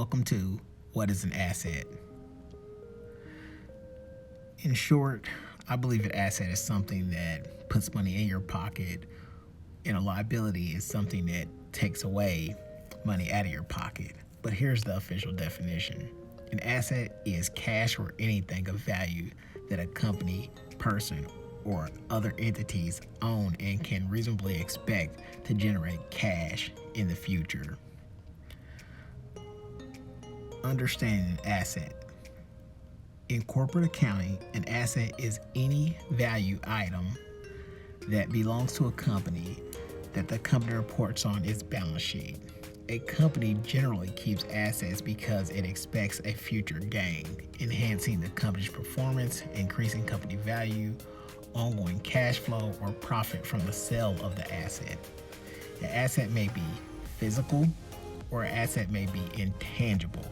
Welcome to What is an Asset? In short, I believe an asset is something that puts money in your pocket, and a liability is something that takes away money out of your pocket. But here's the official definition. An asset is cash or anything of value that a company, person, or other entities own and can reasonably expect to generate cash in the future. Understanding an asset. In corporate accounting, an asset is any value item that belongs to a company that the company reports on its balance sheet. A company generally keeps assets because it expects a future gain, enhancing the company's performance, increasing company value, ongoing cash flow, or profit from the sale of the asset. The asset may be physical or an asset may be intangible.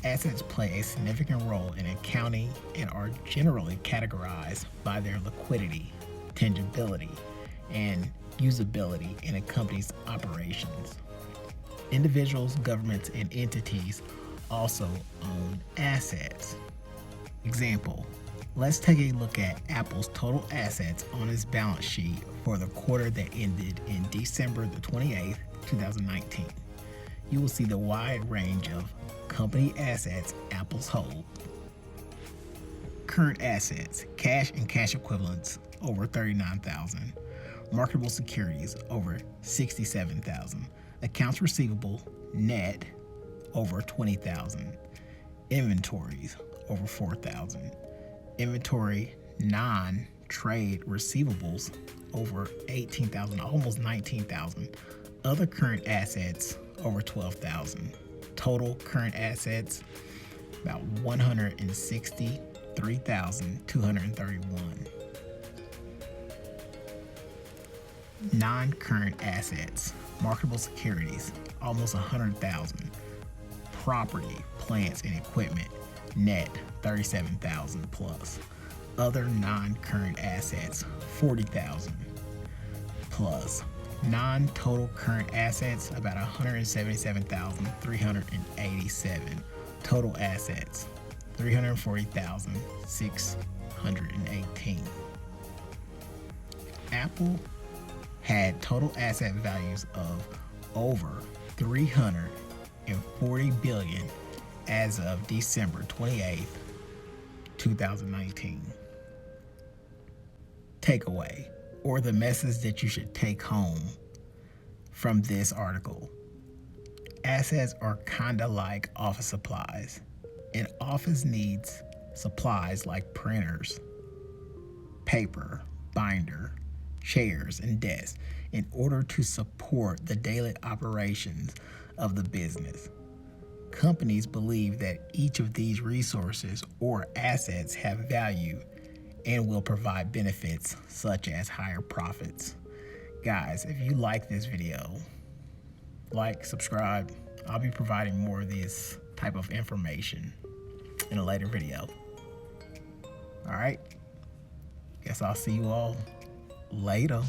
Assets play a significant role in accounting and are generally categorized by their liquidity, tangibility, and usability in a company's operations. Individuals, governments, and entities also own assets. Example, let's take a look at Apple's total assets on its balance sheet for the quarter that ended in December the 28th, 2019. You will see the wide range of company assets Apple's hold. Current assets, cash and cash equivalents, over $39,000. Marketable securities, over $67,000. Accounts receivable, net, over $20,000. Inventories, over $4,000. Inventory, non-trade receivables, over $18,000, almost $19,000. Other current assets, over $12,000. Total current assets, about $163,231. Non-current assets, marketable securities, almost $100,000. Property, plants, and equipment, net $37,000 plus. Other non-current assets, $40,000 plus. Non-total current assets, about $177,387. Total assets, $340,618. Apple had total asset values of over $340 billion as of December 28th, 2019. Takeaway, or the message that you should take home from this article. Assets are kind of like office supplies. An office needs supplies like printers, paper, binder, chairs, and desks in order to support the daily operations of the business. Companies believe that each of these resources or assets have value and will provide benefits such as higher profits. Guys, if you like this video, like, subscribe. I'll be providing more of this type of information in a later video. All right, guess I'll see you all later.